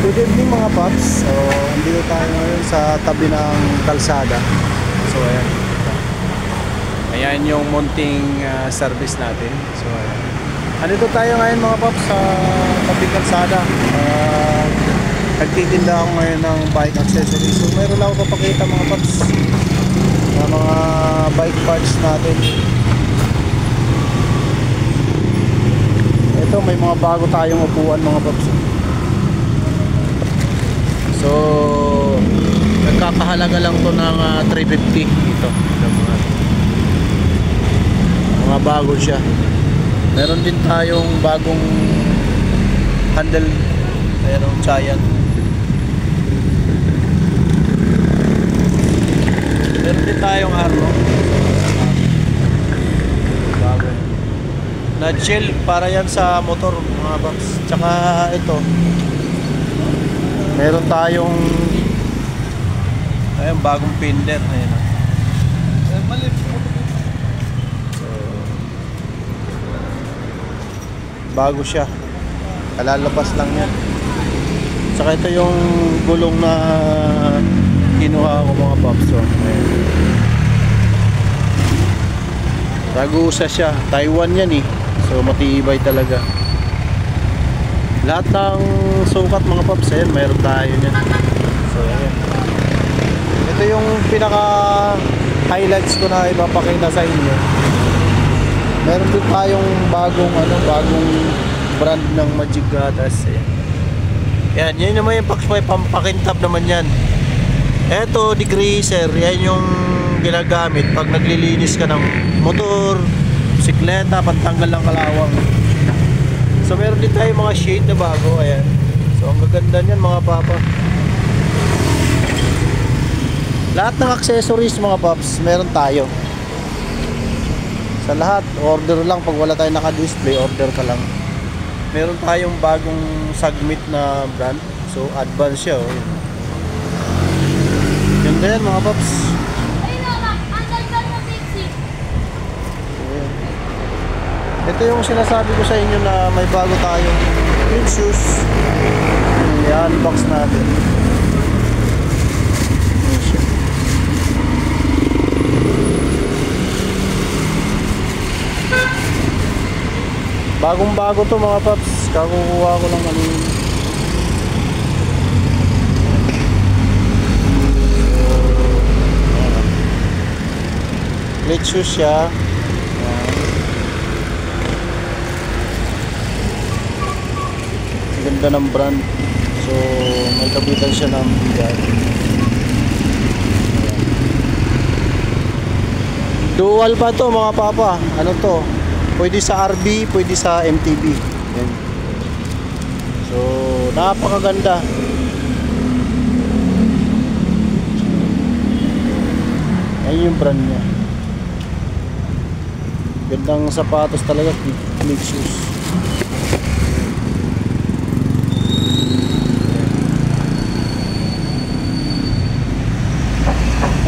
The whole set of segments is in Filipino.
Good evening mga paps. So, andito tayo ngayon sa tabi ng kalsada. So, ayan. Ayan yung munting service natin. So, ayan. Andito tayo ngayon mga paps sa tabi kalsada. Nagtitinda ako ngayon ng bike accessories. So, mayroon lang ako papakita mga paps na mga bike parts natin. Ito, may mga bago tayong upuan mga paps. So, nagkakahalaga lang to ng 350 ito. Mga bago siya. Meron din tayong bagong handle. Mayroong Giant. Meron din tayong Arlo. Bago. Na chill para yan sa motor mga box. Tsaka ito. Meron tayong bagong fender. Ayan. Bago siya. Kalalabas lang yan. Saka ito yung gulong na kinuha ko mga paps. So, Ragusa siya. Taiwan yan eh. So matibay talaga. Lahat ng sukat mga paps, ayan, mayroon tayo niyan. So, ayan. Ito yung pinaka highlights ko na ipapakita sa inyo. Meron din tayong bagong brand ng Magic Gatas. Ayan, yan naman yung pampakintab naman yan. Ito, degreaser, yan yung ginagamit pag naglilinis ka ng motor, bisikleta, pantanggal ng kalawang. So meron din tayo mga shade na bago. Ayan. So ang gaganda niyan mga papa. Lahat ng accessories mga paps meron tayo. Sa lahat, order lang. Pag wala tayong naka-display, order ka lang. Meron tayong bagong Sagmit na brand. So advance siya. Oh. Ganda yan mga paps. Ito yung sinasabi ko sa inyo na may bago tayong clean shoes. I-unbox natin. Bagong bago to mga paps. Kakukuha ko lang kanina. Clean shoes siya. Ganda ng brand. So may kapitan siya ng bigat. Dual pa to mga papa. Ano to? Pwede sa RB, pwede sa MTB. Yan. So napakaganda. Ayun yung brand niya. Gandang sapatos talaga. Click shoes.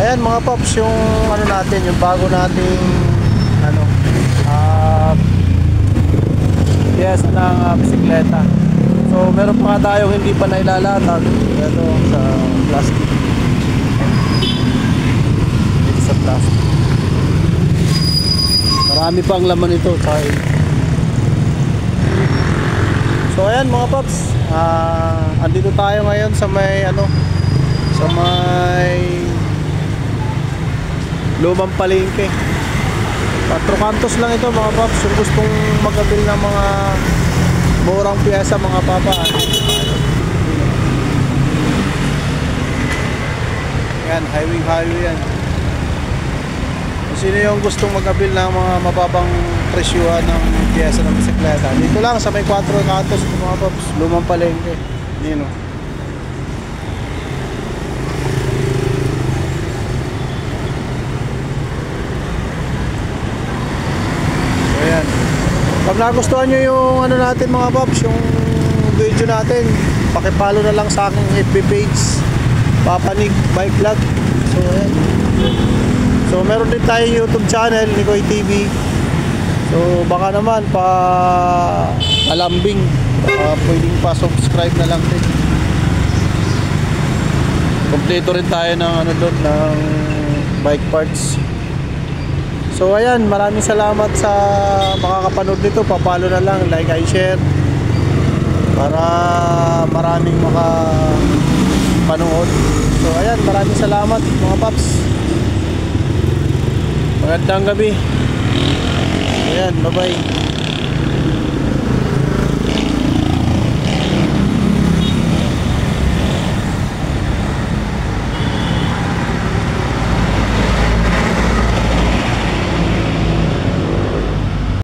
Ayan mga pops, yung ano natin, yung bago nating yes ng bisikleta. So meron pa nga tayong hindi pa nailalatag. Ito sa plastic. Ito sa plastic. Marami pang laman ito. So ayan mga pops, andito tayo ngayon sa may sa may Lumang Palengke. 4 kantos lang ito mga paps. Kung gustong magabil ng mga murang piyesa mga papa. Yan, highway yan. Kung sino yung gustong magabil ng mga mababang presyuhan ng piyesa ng bisikleta, dito lang sa may 4 kantos mga paps, Lumang Palengke. Yun o. Pag nagustuhan nyo yung natin mga paps, yung video natin, pakipollow na lang sa aking FB page, Papanig Bike Vlog. So ayan. So meron din tayong YouTube channel, Nikoy TV. So baka naman pa alambing, pwedeng pa subscribe na lang din. Kompleto rin tayo ng ano doon, ng bike parts. So ayan, maraming salamat sa makakapanood nito. Papalo na lang, like and share para maraming makapanood. So ayan, maraming salamat mga paps. Magandang gabi. Ayan, bye bye.